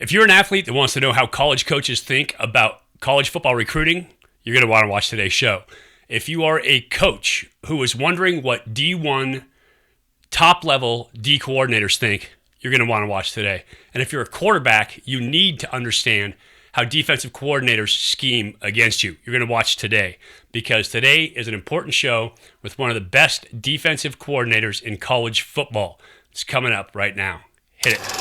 If you're an athlete that wants to know how college coaches think about college football recruiting, you're going to want to watch today's show. If you are a coach who is wondering what D1 top-level D coordinators think, you're going to want to watch today. And if you're a quarterback, you need to understand how defensive coordinators scheme against you. You're going to watch today, because today is an important show with one of the best defensive coordinators in college football. It's coming up right now. Hit it.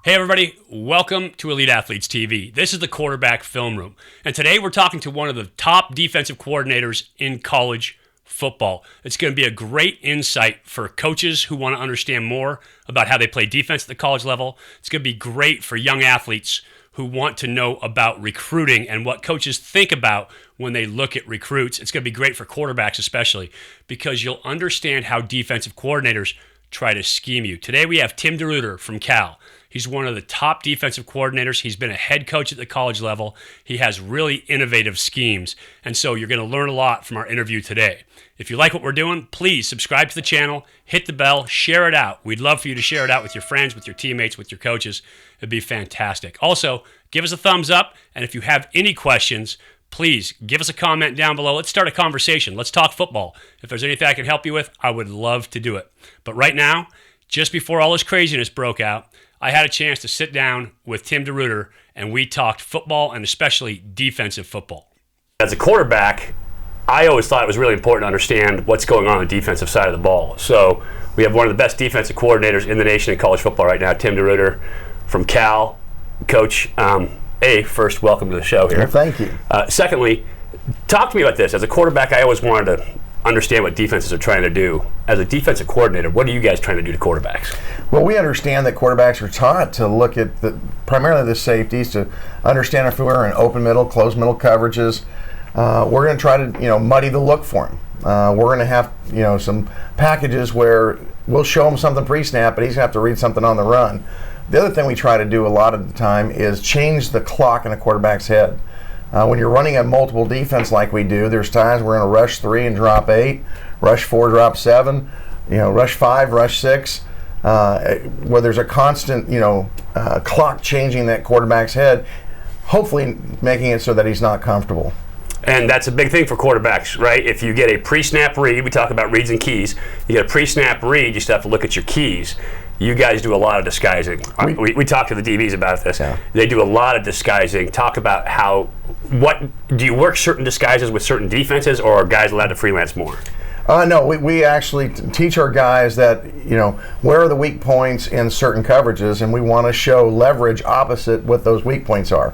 Hey everybody, welcome to Elite Athletes TV. This is the quarterback film room. And today we're talking to one of the top defensive coordinators in college football. It's going to be a great insight for coaches who want to understand more about how they play defense at the college level. It's going to be great for young athletes who want to know about recruiting and what coaches think about when they look at recruits. It's going to be great for quarterbacks especially, because you'll understand how defensive coordinators try to scheme you. Today we have Tim DeRuyter from Cal. He's one of the top defensive coordinators. He's been a head coach at the college level. He has really innovative schemes. And so you're going to learn a lot from our interview today. If you like what we're doing, please subscribe to the channel, hit the bell, share it out. We'd love for you to share it out with your friends, with your teammates, with your coaches. It'd be fantastic. Also, give us a thumbs up. And if you have any questions, please give us a comment down below. Let's start a conversation. Let's talk football. If there's anything I can help you with, I would love to do it. But right now, just before all this craziness broke out, I had a chance to sit down with Tim DeRuyter, and we talked football and especially defensive football. As a quarterback, I always thought it was really important to understand what's going on the defensive side of the ball. So we have one of the best defensive coordinators in the nation in college football right now, Tim DeRuyter from Cal. Coach, first, welcome to the show here. Well, thank you. Secondly, talk to me about this. As a quarterback, I always wanted to understand what defenses are trying to do. As a defensive coordinator, what are you guys trying to do to quarterbacks? Well, we understand that quarterbacks are taught to look at primarily the safeties, to understand if we're in open middle, closed middle coverages. We're going to try to muddy the look for him. We're going to have some packages where we'll show him something pre-snap, but he's going to have to read something on the run. The other thing we try to do a lot of the time is change the clock in a quarterback's head. When you're running a multiple defense like we do, there's times we're going to rush 3 and drop 8, rush 4, drop 7, rush 5, rush 6, where there's a constant, clock changing that quarterback's head, hopefully making it so that he's not comfortable. And that's a big thing for quarterbacks, right? If you get a pre-snap read, we talk about reads and keys. You get a pre-snap read, you still have to look at your keys. You guys do a lot of disguising. We talked to the DBs about this. Yeah. They do a lot of disguising. Talk about what do you work certain disguises with certain defenses, or are guys allowed to freelance more? No, we actually teach our guys that, where are the weak points in certain coverages, and we want to show leverage opposite what those weak points are.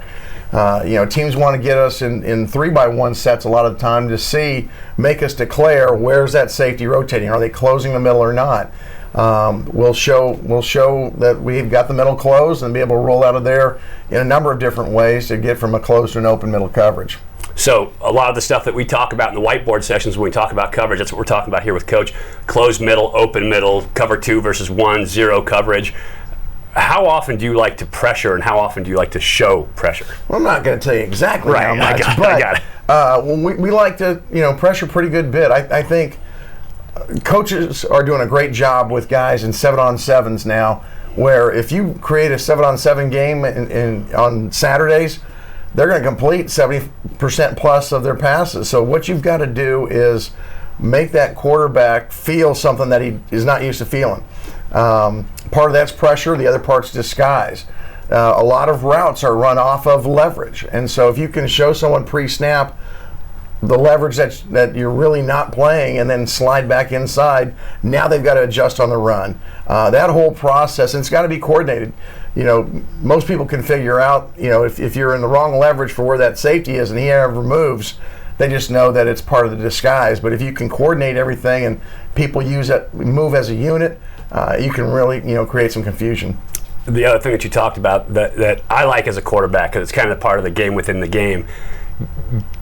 Teams want to get us in 3x1 sets a lot of the time to make us declare where's that safety rotating. Are they closing the middle or not? We'll show that we've got the middle closed and be able to roll out of there in a number of different ways to get from a closed to an open middle coverage. So a lot of the stuff that we talk about in the whiteboard sessions when we talk about coverage, that's what we're talking about here with Coach. Closed middle, open middle, cover 2 versus 1, 0 coverage. How often do you like to pressure, and how often do you like to show pressure? Well, I'm not going to tell you exactly how much, I got it. We like to pressure a pretty good bit. I think coaches are doing a great job with guys in 7-on-7s now, where if you create a 7-on-7 game on Saturdays, they're going to complete 70% plus of their passes. So what you've got to do is make that quarterback feel something that he is not used to feeling. Part of that's pressure, the other part's disguise. A lot of routes are run off of leverage, and so if you can show someone pre-snap the leverage that you're really not playing and then slide back inside, now they've got to adjust on the run. That whole process, and it's got to be coordinated. Most people can figure out, if you're in the wrong leverage for where that safety is and he ever moves, they just know that it's part of the disguise. But if you can coordinate everything and people move as a unit, you can really, create some confusion. The other thing that you talked about that I like as a quarterback, because it's kind of part of the game within the game,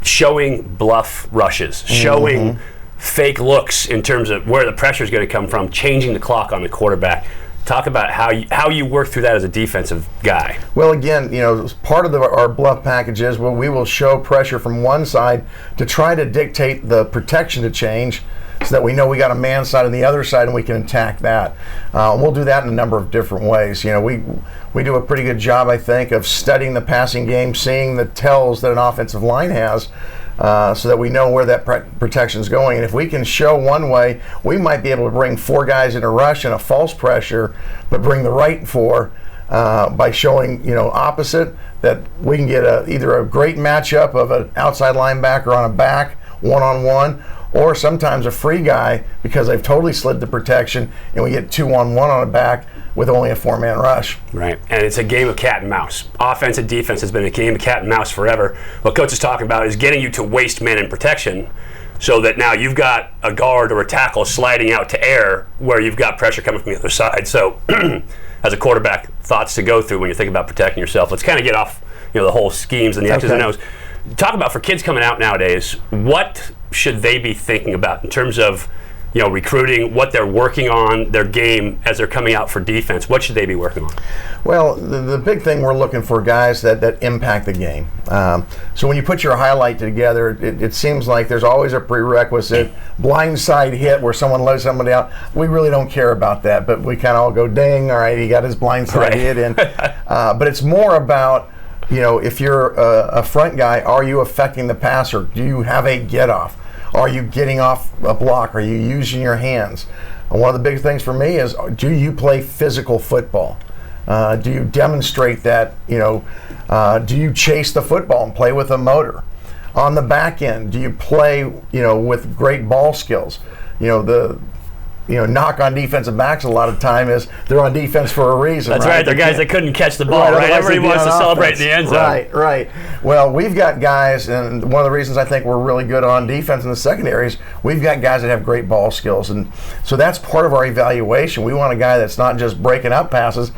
showing bluff rushes, showing fake looks in terms of where the pressure is going to come from, changing the clock on the quarterback. Talk about how you work through that as a defensive guy. Well, again, part of our bluff package is we will show pressure from one side to try to dictate the protection to change so that we know we got a man side on the other side and we can attack that. We'll do that in a number of different ways. We do a pretty good job, I think, of studying the passing game, seeing the tells that an offensive line has, so that we know where that protection is going. And if we can show one way, we might be able to bring 4 guys in a rush and a false pressure, but bring the right 4 by showing, opposite, that we can get either a great matchup of an outside linebacker on a back, one-on-one, or sometimes a free guy because they've totally slid the protection, and we get 2-on-1 on a back with only a 4-man rush. Right, and it's a game of cat and mouse. Offense and defense has been a game of cat and mouse forever. What Coach is talking about is getting you to waste man in protection so that now you've got a guard or a tackle sliding out to air where you've got pressure coming from the other side. So as a quarterback, thoughts to go through when you think about protecting yourself. Let's kind of get off the whole schemes and the X's and O's. Talk about, for kids coming out nowadays, what should they be thinking about in terms of recruiting, what they're working on, their game as they're coming out for defense? What should they be working on? Well, the big thing, we're looking for guys that impact the game. So when you put your highlight together, it seems like there's always a prerequisite blindside hit where someone lets somebody out. We really don't care about that, but we kind of all go, dang, all right, he got his blindside hit in. But it's more about, if you're a front guy, are you affecting the passer? Do you have a get-off? Are you getting off a block? Are you using your hands? And one of the big things for me is, do you play physical football? Do you demonstrate that? Do you chase the football and play with a motor? On the back end, do you play, with great ball skills? Knock on defensive backs a lot of time is they're on defense for a reason. That's right. They're guys that couldn't catch the ball, right? Everybody wants to celebrate in the end zone. Right. Well, we've got guys, and one of the reasons I think we're really good on defense in the secondary is we've got guys that have great ball skills. And so that's part of our evaluation. We want a guy that's not just breaking up passes,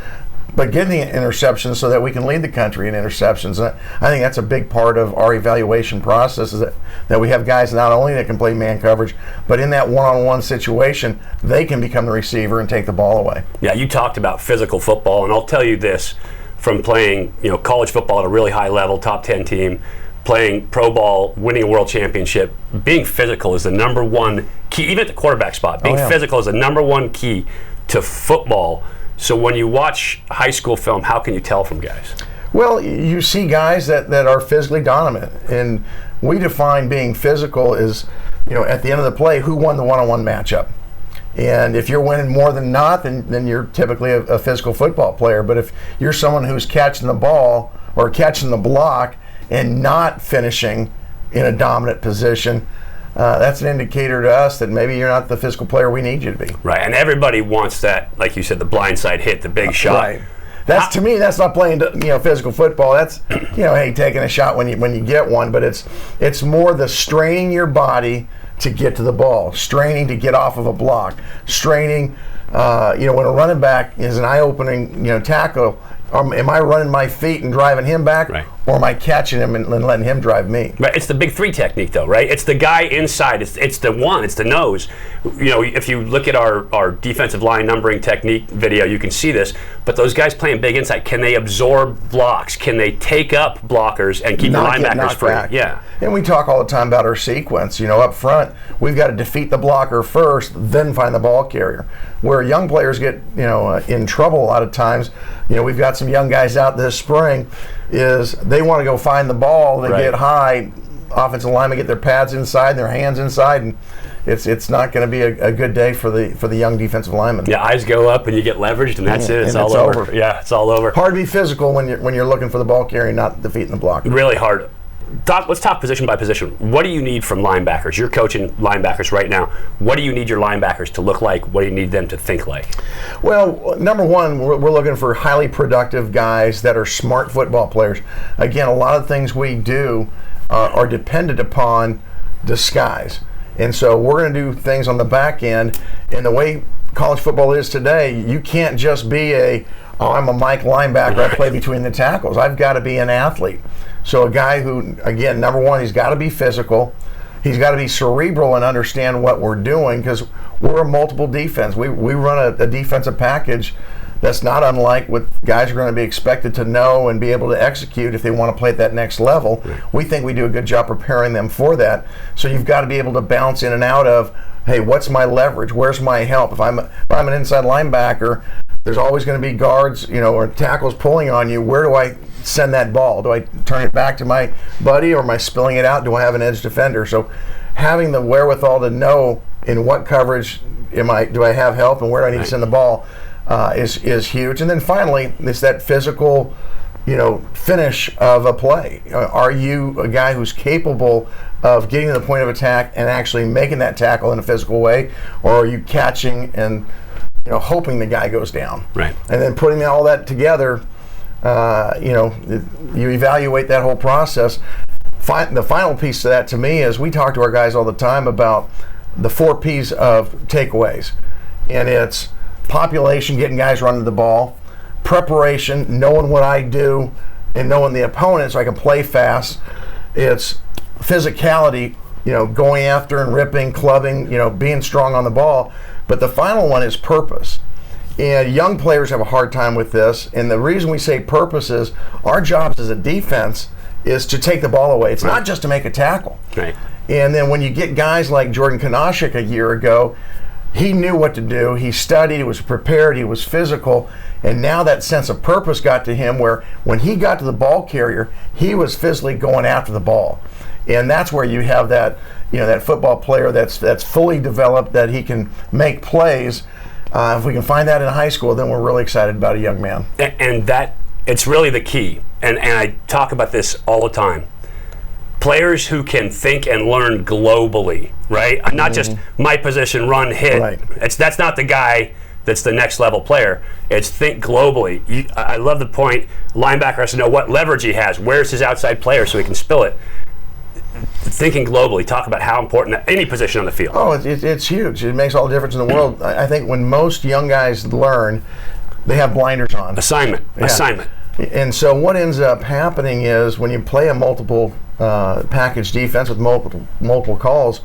but getting the interceptions so that we can lead the country in interceptions. And I think that's a big part of our evaluation process, is that we have guys not only that can play man coverage, but in that one-on-one situation, they can become the receiver and take the ball away. Yeah, you talked about physical football, and I'll tell you this, from playing college football at a really high level, top 10 team, playing pro ball, winning a world championship, being physical is the number one key, even at the quarterback spot. Being physical is the number one key to football. So when you watch high school film, how can you tell from guys? Well, you see guys that are physically dominant, and we define being physical as, at the end of the play, who won the one-on-one matchup. And if you're winning more than not, then you're typically a physical football player. But if you're someone who's catching the ball or catching the block and not finishing in a dominant position, that's an indicator to us that maybe you're not the physical player we need you to be. Right, and everybody wants that, like you said, the blindside hit, the big shot. Right. To me, that's not playing physical football. That's hey, taking a shot when you get one. But it's more the straining your body to get to the ball, straining to get off of a block, straining. When a running back is an eye-opening tackle, am I running my feet and driving him back, right, or am I catching him and letting him drive me? Right. It's the big three technique, though, right? It's the guy inside. It's the one. It's the nose. If you look at our defensive line numbering technique video, you can see this. But those guys playing big inside, can they absorb blocks? Can they take up blockers and keep the linebackers free? Back. Yeah. And we talk all the time about our sequence. Up front, we've got to defeat the blocker first, then find the ball carrier. Where young players get in trouble a lot of times, we've got some young guys out this spring, is they want to go find the ball, they get high, offensive linemen get their pads inside, their hands inside, and it's not going to be a good day for the young defensive lineman. Yeah, eyes go up and you get leveraged, and that's it. It's all over. Yeah, it's all over. Hard to be physical when you're looking for the ball carrier, not defeating the blocker. Really hard. Let's talk position by position. What do you need from linebackers? You're coaching linebackers right now. What do you need your linebackers to look like? What do you need them to think like? Well, number one, we're looking for highly productive guys that are smart football players. Again, a lot of things we do are dependent upon disguise. And so we're going to do things on the back end. And the way college football is today, you can't just be I'm a Mike linebacker, I play between the tackles. I've got to be an athlete. So a guy who, again, number one, he's got to be physical. He's got to be cerebral and understand what we're doing, because we're a multiple defense. We run a defensive package that's not unlike what guys are going to be expected to know and be able to execute if they want to play at that next level. We think we do a good job preparing them for that. So you've got to be able to bounce in and out of, hey, what's my leverage? Where's my help? If I'm an inside linebacker, there's always going to be guards, or tackles pulling on you. Where do I send that ball? Do I turn it back to my buddy, or am I spilling it out? Do I have an edge defender? So having the wherewithal to know in what coverage do I have help, and where do I need to send the ball is huge. And then finally, it's that physical, finish of a play. Are you a guy who's capable of getting to the point of attack and actually making that tackle in a physical way, or are you catching and hoping the guy goes down? Right. And then putting all that together, you evaluate that whole process. The final piece of that to me is we talk to our guys all the time about the 4 P's of takeaways, and it's population, getting guys running the ball, preparation, knowing what I do and knowing the opponent so I can play fast. It's physicality, going after and ripping, clubbing, being strong on the ball. But the final one is purpose. And young players have a hard time with this. And the reason we say purpose is our jobs as a defense is to take the ball away. It's not just to make a tackle. Right. And then when you get guys like Jordan Kanashik a year ago, he knew what to do. He studied, he was prepared, he was physical, and now that sense of purpose got to him where when he got to the ball carrier, he was physically going after the ball. And that's where you have that, that football player that's fully developed, that he can make plays. If we can find that in high school, then we're really excited about a young man. And that, it's really the key. And I talk about this all the time. Players who can think and learn globally, right? Not just my position, run, hit. Right. That's not the guy that's the next level player. It's think globally. I love the point. Linebacker has to know what leverage he has. Where's his outside player so he can spill it? Thinking globally. Talk about how important any position on the field. Oh, it's huge. It makes all the difference in the world. I think when most young guys learn, they have blinders on. Assignment. And so what ends up happening is when you play a multiple package defense with multiple calls,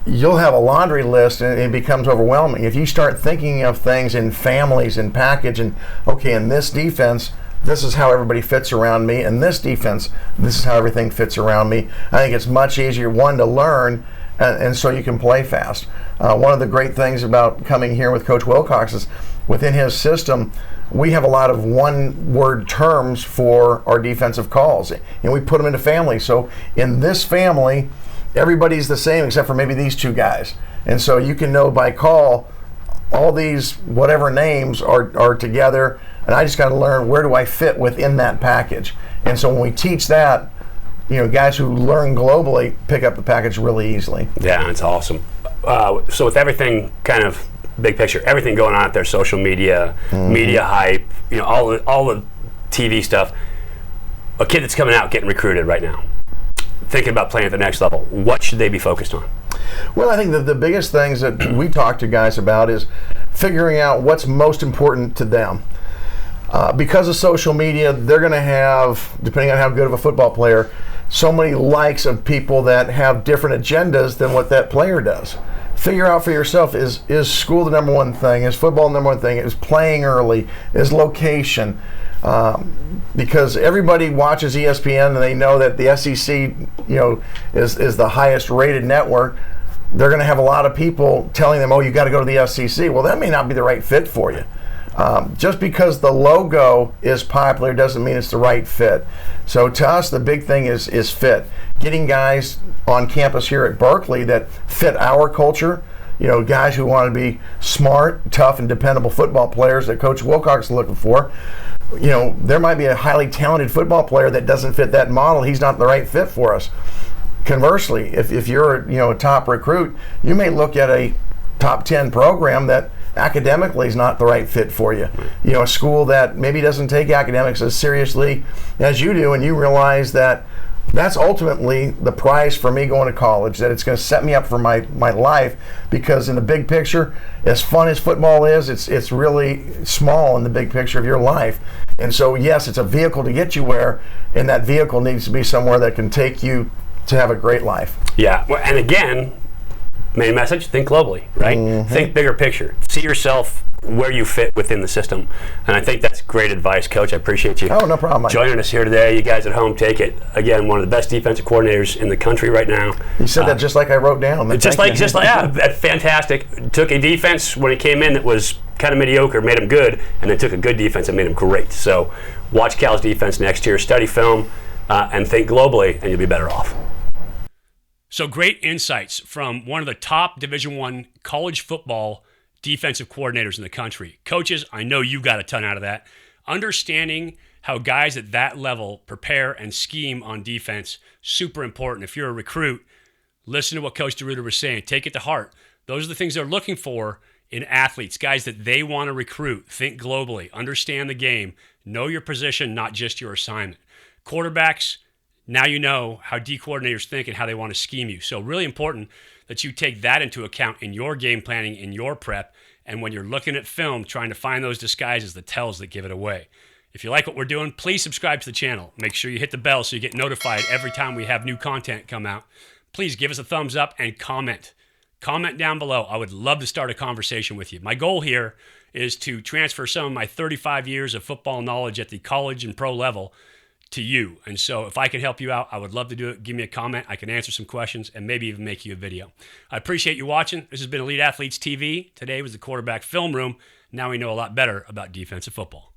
you'll have a laundry list and it becomes overwhelming. If you start thinking of things in families and package and, okay, in this defense, this is how everybody fits around me. In this defense, this is how everything fits around me. I think it's much easier, one, to learn, and so you can play fast. One of the great things about coming here with Coach Wilcox is within his system, we have a lot of one-word terms for our defensive calls, and we put them into families. So in this family, everybody's the same except for maybe these 2 guys. And so you can know by call all these whatever names are together, and I just got to learn where do I fit within that package. And so when we teach that, guys who learn globally pick up the package really easily. Yeah, that's awesome. So with everything kind of big picture, everything going on out there, social media, media hype, all the TV stuff, a kid that's coming out getting recruited right now, thinking about playing at the next level, what should they be focused on? Well, I think that the biggest things that we talk to guys about is figuring out what's most important to them. Because of social media, they're going to have, depending on how good of a football player, so many likes of people that have different agendas than what that player does. Figure out for yourself, is school the number one thing? Is football the number one thing? Is playing early? Is location? Because everybody watches ESPN and they know that the SEC, is the highest rated network. They're going to have a lot of people telling them, oh, you got to go to the SEC. Well, that may not be the right fit for you. Just because the logo is popular doesn't mean it's the right fit. So to us, the big thing is fit. Getting guys on campus here at Berkeley that fit our culture, guys who want to be smart, tough, and dependable football players that Coach Wilcox is looking for. There might be a highly talented football player that doesn't fit that model. He's not the right fit for us. Conversely, if you're a top recruit, you may look at a top 10 program that academically is not the right fit for you. A school that maybe doesn't take academics as seriously as you do, and you realize that that's ultimately the prize for me going to college, that it's going to set me up for my life, because in the big picture, as fun as football is, it's really small in the big picture of your life. And so yes, it's a vehicle to get you where, and that vehicle needs to be somewhere that can take you to have a great life. Yeah, well, and again, Main message, think globally, right? Think bigger picture. See yourself where you fit within the system. And I think that's great advice, Coach. I appreciate you no problem, Mike. joining us here today. You guys at home, take it. Again, one of the best defensive coordinators in the country right now. You said that just like I wrote down. Yeah, fantastic. Took a defense when it came in that was kind of mediocre, made them good, and then took a good defense and made them great. So watch Cal's defense next year, study film, and think globally, and you'll be better off. So great insights from one of the top Division I college football defensive coordinators in the country. Coaches, I know you got a ton out of that. Understanding how guys at that level prepare and scheme on defense, super important. If you're a recruit, listen to what Coach DeRuiter was saying. Take it to heart. Those are the things they're looking for in athletes, guys that they want to recruit. Think globally. Understand the game. Know your position, not just your assignment. Quarterbacks, now you know how D coordinators think and how they want to scheme you. So really important that you take that into account in your game planning, in your prep, and when you're looking at film, trying to find those disguises, the tells that give it away. If you like what we're doing, please subscribe to the channel. Make sure you hit the bell so you get notified every time we have new content come out. Please give us a thumbs up and comment. Comment down below. I would love to start a conversation with you. My goal here is to transfer some of my 35 years of football knowledge at the college and pro level to you. And so if I can help you out, I would love to do it. Give me a comment. I can answer some questions and maybe even make you a video. I appreciate you watching. This has been Elite Athletes TV. Today was the quarterback film room. Now we know a lot better about defensive football.